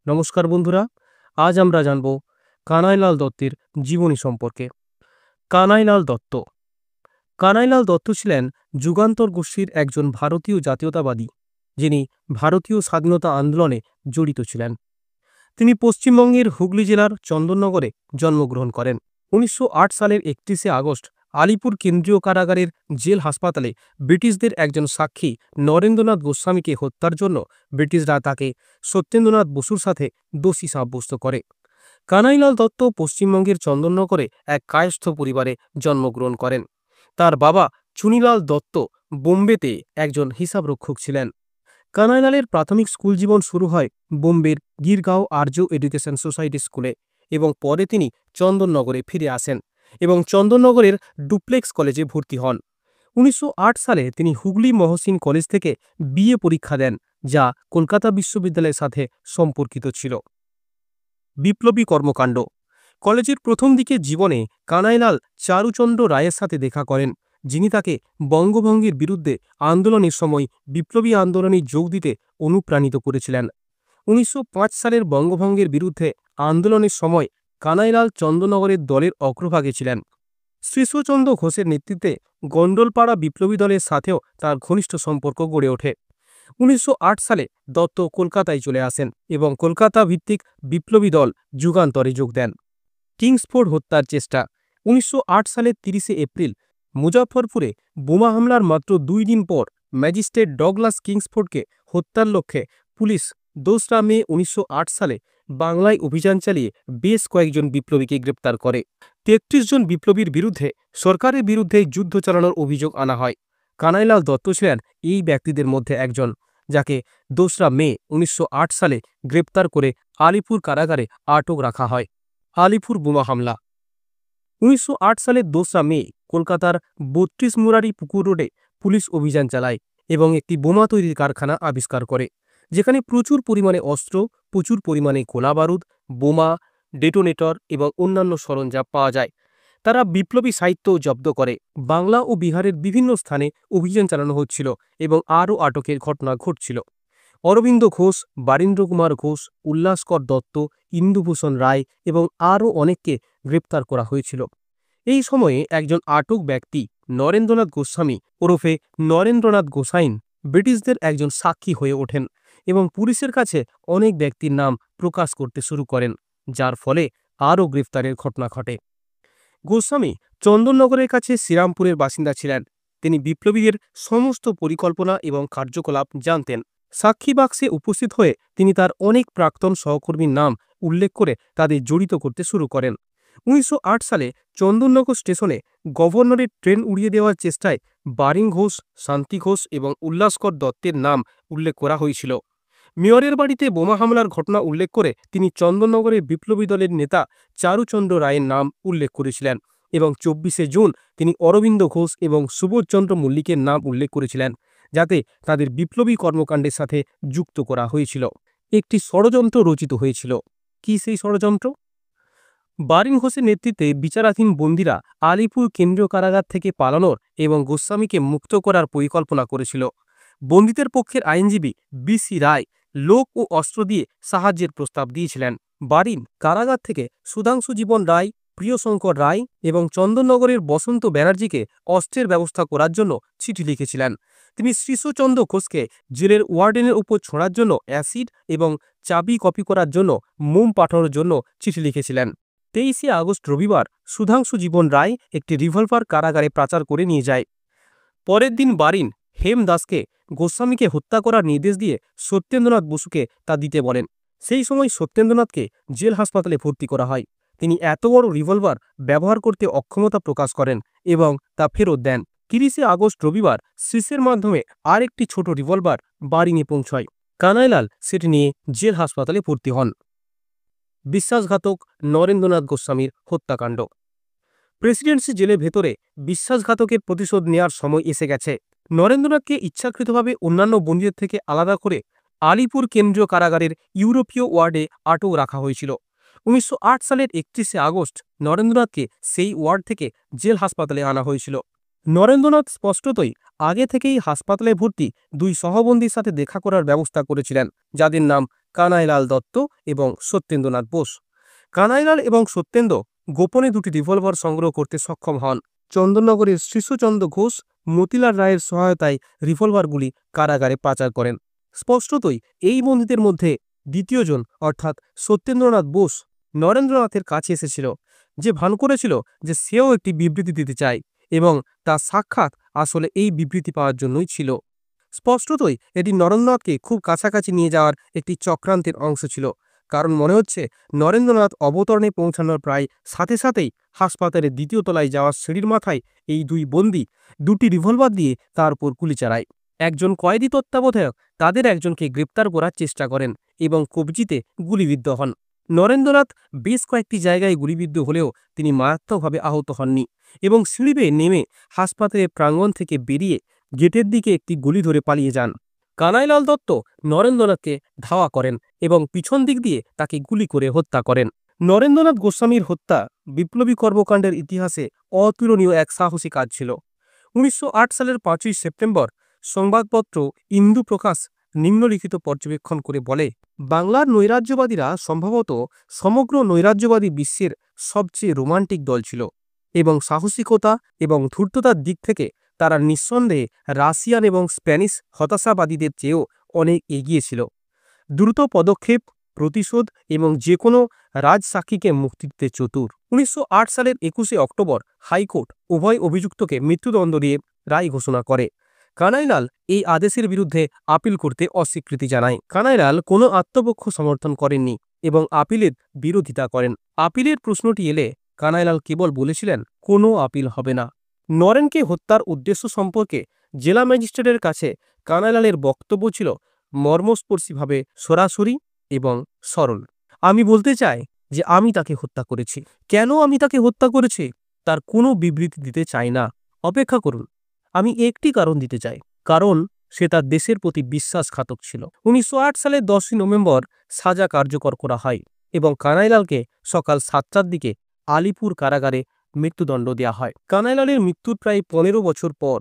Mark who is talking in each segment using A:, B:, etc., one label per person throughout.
A: নমস্কার বন্ধুরা, আজ আমরা জানব কানাইলাল দত্তের জীবনী সম্পর্কে। কানাইলাল দত্ত কানাইলাল দত্ত ছিলেন যুগান্তর গোষ্ঠীর একজন ভারতীয় জাতীয়তাবাদী, যিনি ভারতীয় স্বাধীনতা আন্দোলনে জড়িত ছিলেন। তিনি পশ্চিমবঙ্গের হুগলি জেলার চন্দননগরে জন্মগ্রহণ করেন। 1908 সালের 31শে আগস্ট আলিপুর কেন্দ্রীয় কারাগারের জেল হাসপাতালে ব্রিটিশদের একজন সাক্ষী নরেন্দ্রনাথ গোস্বামীকে হত্যার জন্য ব্রিটিশরা তাকে সত্যেন্দ্রনাথ বসুর সাথে দোষী সাব্যস্ত করে। কানাইলাল দত্ত পশ্চিমবঙ্গের চন্দননগরে এক কায়স্থ পরিবারে জন্মগ্রহণ করেন। তার বাবা চুনিলাল দত্ত বোম্বেতে একজন হিসাবরক্ষক ছিলেন। কানাইলালের প্রাথমিক স্কুল জীবন শুরু হয় বোম্বের গিরগাঁও আর্য এডুকেশন সোসাইটি স্কুলে এবং পরে তিনি চন্দননগরে ফিরে আসেন এবং চন্দননগরের ডুপ্লেক্স কলেজে ভর্তি হন। 1908 সালে তিনি হুগলি মহসিন কলেজ থেকে বিএ পরীক্ষা দেন, যা কলকাতা বিশ্ববিদ্যালয়ের সাথে সম্পর্কিত ছিল। বিপ্লবী কর্মকাণ্ড। কলেজের প্রথম দিকে জীবনে কানাইলাল চারুচন্দ্র রায়ের সাথে দেখা করেন, যিনি তাকে বঙ্গভঙ্গের বিরুদ্ধে আন্দোলনের সময় বিপ্লবী আন্দোলনে যোগ দিতে অনুপ্রাণিত করেছিলেন। 1905 সালের বঙ্গভঙ্গের বিরুদ্ধে আন্দোলনের সময় কানাইলাল চন্দননগরের দলের অগ্রভাগে ছিলেন। শ্রীশচন্দ্র ঘোষের নেতৃত্বে গন্ডলপাড়া বিপ্লবী দলের সাথেও তার ঘনিষ্ঠ সম্পর্ক গড়ে ওঠে। 1908 সালে দত্ত কলকাতায় চলে আসেন এবং কলকাতা ভিত্তিক বিপ্লবী দল যুগান্তরে যোগ দেন। কিংসফোর্ড হত্যার চেষ্টা। 1908 সালের 30শে এপ্রিল মুজাফফরপুরে বোমা হামলার মাত্র 2 দিন পর ম্যাজিস্ট্রেট ডগলাস কিংসফোর্ডকে হত্যার লক্ষ্যে পুলিশ 2রা মে 1908 সালে বাংলায় অভিযান চালিয়ে বেশ কয়েকজন বিপ্লবীকে গ্রেপ্তার করে। 33 জন বিপ্লবীর বিরুদ্ধে সরকারের বিরুদ্ধে যুদ্ধ চালানোর অভিযোগ আনা হয়। কানাইলাল দত্ত ছিলেন এই ব্যক্তিদের মধ্যে একজন, যাকে 2রা মে 1908 সালে গ্রেপ্তার করে আলিপুর কারাগারে আটক রাখা হয়। আলিপুর বোমা হামলা। 1908 সালের 2রা মে কলকাতার 32 মুরারি পুকুর রোডে পুলিশ অভিযান চালায় এবং একটি বোমা তৈরির কারখানা আবিষ্কার করে, যেখানে প্রচুর পরিমাণে অস্ত্র, প্রচুর পরিমাণে গোলাবারুদ, বোমা, ডেটোনেটর এবং অন্যান্য সরঞ্জাম পাওয়া যায়। তারা বিপ্লবী সাহিত্য জব্দ করে। বাংলা ও বিহারের বিভিন্ন স্থানে অভিযান চালানো হচ্ছিল এবং আরও আটকের ঘটনা ঘটছিল। অরবিন্দ ঘোষ, বারীন্দ্র কুমার ঘোষ, উল্লাসকর দত্ত, ইন্দুভূষণ রায় এবং আরও অনেককে গ্রেপ্তার করা হয়েছিল। এই সময়ে একজন আটক ব্যক্তি নরেন্দ্রনাথ গোস্বামী ওরফে নরেন্দ্রনাথ গোসাইন ব্রিটিশদের একজন সাক্ষী হয়ে ওঠেন এবং পুলিশের কাছে অনেক ব্যক্তির নাম প্রকাশ করতে শুরু করেন, যার ফলে আরও গ্রেফতারের ঘটনা ঘটে। গোস্বামী চন্দননগরের কাছে শ্রীরামপুরের বাসিন্দা ছিলেন। তিনি বিপ্লবীদের সমস্ত পরিকল্পনা এবং কার্যকলাপ জানতেন। সাক্ষী বাক্সে উপস্থিত হয়ে তিনি তার অনেক প্রাক্তন সহকর্মীর নাম উল্লেখ করে তাদের জড়িত করতে শুরু করেন। 1908 সালে চন্দননগর স্টেশনে গভর্নরের ট্রেন উড়িয়ে দেওয়ার চেষ্টায় বারিং ঘোষ, শান্তি ঘোষ এবং উল্লাসকর দত্তের নাম উল্লেখ করা হয়েছিল। মেয়রের বাড়িতে বোমা হামলার ঘটনা উল্লেখ করে তিনি চন্দননগরের বিপ্লবী দলের নেতা চারুচন্দ্র রায়ের নাম উল্লেখ করেছিলেন এবং 24শে জুন তিনি অরবিন্দ ঘোষ এবং সুবোধচন্দ্র মল্লিকের নাম উল্লেখ করেছিলেন, যাতে তাদের বিপ্লবী কর্মকাণ্ডের সাথে যুক্ত করা হয়েছিল। একটি ষড়যন্ত্র রচিত হয়েছিল। কি সেই ষড়যন্ত্র? বারিন ঘোষের নেতৃত্বে বিচারাধীন বন্দীরা আলিপুর কেন্দ্রীয় কারাগার থেকে পালানোর এবং গোস্বামীকে মুক্ত করার পরিকল্পনা করেছিল। বন্দীদের পক্ষের আইনজীবী বি.সি. রায় লোক ও অস্ত্র দিয়ে সাহায্যের প্রস্তাব দিয়েছিলেন। বারিন কারাগার থেকে সুধাংশু জীবন রায়, প্রিয়শঙ্কর রায় এবং চন্দননগরের বসন্ত ব্যানার্জিকে অস্ত্রের ব্যবস্থা করার জন্য চিঠি লিখেছিলেন। তিনি শ্রীশচন্দ্র ঘোষকে জেলের ওয়ার্ডেনের উপর ছোঁড়ার জন্য অ্যাসিড এবং চাবি কপি করার জন্য মোম পাঠানোর জন্য চিঠি লিখেছিলেন। 23শে আগস্ট রবিবার সুধাংশু জীবন রায় একটি রিভলভার কারাগারে পাচার করে নিয়ে যায়। পরের দিন বারিন হেমদাসকে গোস্বামীকে হত্যা করার নির্দেশ দিয়ে সত্যেন্দ্রনাথ বসুকে তা দিতে বলেন। সেই সময় সত্যেন্দ্রনাথকে জেল হাসপাতালে ভর্তি করা হয়। তিনি এত বড় রিভলভার ব্যবহার করতে অক্ষমতা প্রকাশ করেন এবং তা ফেরত দেন। 30শে আগস্ট রবিবার সিসের মাধ্যমে আরেকটি ছোট রিভলভার বারিনে পৌঁছয়। কানাইলাল সেটি নিয়ে জেল হাসপাতালে ভর্তি হন। বিশ্বাসঘাতক নরেন্দ্রনাথ গোস্বামীর হত্যাকাণ্ড। প্রেসিডেন্সি জেলের ভেতরে বিশ্বাসঘাতকের প্রতিশোধ নেওয়ার সময় এসে গেছে। নরেন্দ্রনাথকে ইচ্ছাকৃতভাবে অন্যান্য বন্দীদের থেকে আলাদা করে আলিপুর কেন্দ্রীয় কারাগারের ইউরোপীয় ওয়ার্ডে আটক রাখা হয়েছিল। 1908 সালের 31শে আগস্ট নরেন্দ্রনাথকে সেই ওয়ার্ড থেকে জেল হাসপাতালে আনা হয়েছিল। নরেন্দ্রনাথ স্পষ্টতই আগে থেকেই হাসপাতালে ভর্তি 2 সহবন্দীর সাথে দেখা করার ব্যবস্থা করেছিলেন, যাদের নাম কানাইলাল দত্ত এবং সত্যেন্দ্রনাথ বোস। কানাইলাল এবং সত্যেন্দ্র গোপনে দুটি রিভলভার সংগ্রহ করতে সক্ষম হন। চন্দননগরের শ্রীশচন্দ্র ঘোষ মতিলাল রায়ের সহায়তায় রিভলভারগুলি কারাগারে পাচার করেন। স্পষ্টতই এই বন্দীদের মধ্যে দ্বিতীয়জন অর্থাৎ সত্যেন্দ্রনাথ বোস নরেন্দ্রনাথের কাছে এসেছিল, যে ভান করেছিল যে সেও একটি বিবৃতি দিতে চায় এবং তার সাক্ষাৎ আসলে এই বিবৃতি পাওয়ার জন্যই ছিল। স্পষ্টতই এটি নরেন্দ্রনাথকে খুব কাছাকাছি নিয়ে যাওয়ার একটি চক্রান্তের অংশ ছিল, কারণ মনে হচ্ছে নরেন্দ্রনাথ অবতরণে পৌঁছানোর প্রায় সাথে সাথেই হাসপাতালের দ্বিতীয় তলায় যাওয়ার সিঁড়ির মাথায় এই দুই বন্দী দুটি রিভলভার দিয়ে তার উপর গুলি চালায়। একজন কয়েদি তত্ত্বাবধায়ক তাদের একজনকে গ্রেপ্তার করার চেষ্টা করেন এবং কবজিতে গুলিবিদ্ধ হন। নরেন্দ্রনাথ বেশ কয়েকটি জায়গায় গুলিবিদ্ধ হলেও তিনি মারাত্মকভাবে আহত হননি এবং সিঁড়ি বেয়ে নেমে হাসপাতালের প্রাঙ্গণ থেকে বেরিয়ে গেটের দিকে একটি গুলি ধরে পালিয়ে যান। কানাইলাল দত্ত নরেন্দ্রনাথকে ধাওয়া করেন এবং পিছন দিক দিয়ে তাকে গুলি করে হত্যা করেন। নরেন্দ্রনাথ গোস্বামীর হত্যা বিপ্লবী কর্মকাণ্ডের ইতিহাসে অতুলনীয় এক সাহসী কাজ ছিল। 1908 সালের 5ই সেপ্টেম্বর সংবাদপত্র ইন্দু প্রকাশ নিম্নলিখিত পর্যবেক্ষণ করে বলে, বাংলার নৈরাজ্যবাদীরা সম্ভবত সমগ্র নৈরাজ্যবাদী বিশ্বের সবচেয়ে রোমান্টিক দল ছিল এবং সাহসিকতা এবং ধূর্ততার দিক থেকে তারা নিঃসন্দেহে রাশিয়ান এবং স্প্যানিশ হতাশাবাদীদের চেয়েও অনেক এগিয়ে ছিল। দ্রুত পদক্ষেপ, প্রতিশোধ এবং যে কোনো রাজসাক্ষীকে মুক্তি দিতে চতুর। 1908 সালের 21শে অক্টোবর হাইকোর্ট উভয় অভিযুক্তকে মৃত্যুদণ্ড দিয়ে রায় ঘোষণা করে। কানাইলাল এই আদেশের বিরুদ্ধে আপিল করতে অস্বীকৃতি জানায়। কানাইলাল কোনো আত্মপক্ষ সমর্থন করেননি এবং আপিলের বিরোধিতা করেন। আপিলের প্রশ্নটি এলে কানাইলাল কেবল বলেছিলেন, কোনো আপিল হবে না। নরেনকে হত্যার উদ্দেশ্য সম্পর্কে জেলা ম্যাজিস্ট্রেটের কাছে কানাইলালের বক্তব্য ছিল মর্মস্পর্শীভাবে সরাসরি এবং সরল। আমি বলতে চাই যে আমি তাকে হত্যা করেছি। কেন আমি তাকে হত্যা করেছি তার কোনো বিবৃতি দিতে চাই না। অপেক্ষা করুন, আমি একটি কারণ দিতে চাই, কারণ সে তার দেশের প্রতি বিশ্বাসঘাতক ছিল। 1908 সালের 10ই নভেম্বর সাজা কার্যকর করা হয় এবং কানাইলালকে সকাল 7টার দিকে আলিপুর কারাগারে মৃত্যুদণ্ড দেওয়া হয়। কানাইলালের মৃত্যুর প্রায় 15 বছর পর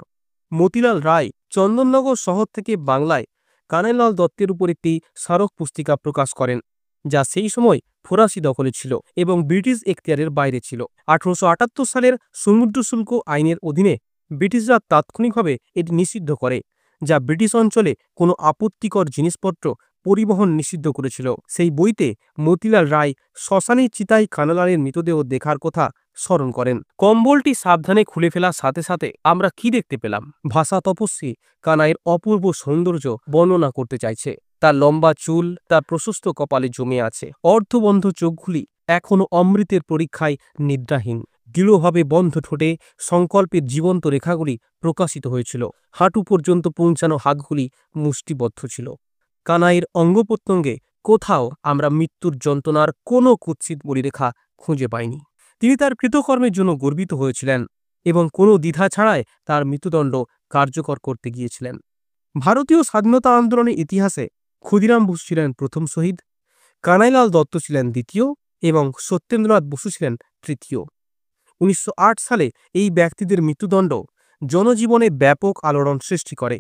A: মতিলাল রায় চন্দননগর শহর থেকে বাংলায় কানাইলাল দত্তের উপর একটি স্মারক পুস্তিকা প্রকাশ করেন, যা সেই সময় ফরাসি দখলে ছিল এবং ব্রিটিশ এখতিয়ারের বাইরে ছিল। 1878 সালের সমুদ্র শুল্ক আইনের অধীনে ব্রিটিশরা তাৎক্ষণিকভাবে এটি নিষিদ্ধ করে, যা ব্রিটিশ অঞ্চলে কোনো আপত্তিকর জিনিসপত্র পরিবহন নিষিদ্ধ করেছিল। সেই বইতে মতিলাল রায় শ্মশানের চিতায় কানাইলালের মৃতদেহ দেখার কথা স্মরণ করেন। কম্বলটি সাবধানে খুলে ফেলার সাথে সাথে আমরা কি দেখতে পেলাম? ভাষা তপস্বী কানাইয়ের অপূর্ব সৌন্দর্য বর্ণনা করতে চাইছে। তার লম্বা চুল তার প্রশস্ত কপালে জমে আছে, অর্ধবন্ধ চোখগুলি এখনো অমৃতের পরীক্ষায় নিদ্রাহীন। দৃঢ়ভাবে বন্ধ ঠোঁটে সংকল্পের জীবন্ত রেখাগুলি প্রকাশিত হয়েছিল। হাঁটু পর্যন্ত পৌঁছানো হাতগুলি মুষ্টিবদ্ধ ছিল। কানাইয়ের অঙ্গপ্রত্যঙ্গে কোথাও আমরা মৃত্যুর যন্ত্রণার কোনো কুৎসিত পরিরেখা খুঁজে পাইনি। তিনি তার কৃতকর্মের জন্য গর্বিত হয়েছিলেন এবং কোনো দ্বিধা ছাড়াই তার মৃত্যুদণ্ড কার্যকর করতে গিয়েছিলেন। ভারতীয় স্বাধীনতা আন্দোলনের ইতিহাসে ক্ষুদিরাম বোস ছিলেন প্রথম শহীদ, কানাইলাল দত্ত ছিলেন দ্বিতীয় এবং সত্যেন্দ্রনাথ বসু ছিলেন তৃতীয়। 1908 সালে এই ব্যক্তিদের মৃত্যুদণ্ড জনজীবনে ব্যাপক আলোড়ন সৃষ্টি করে।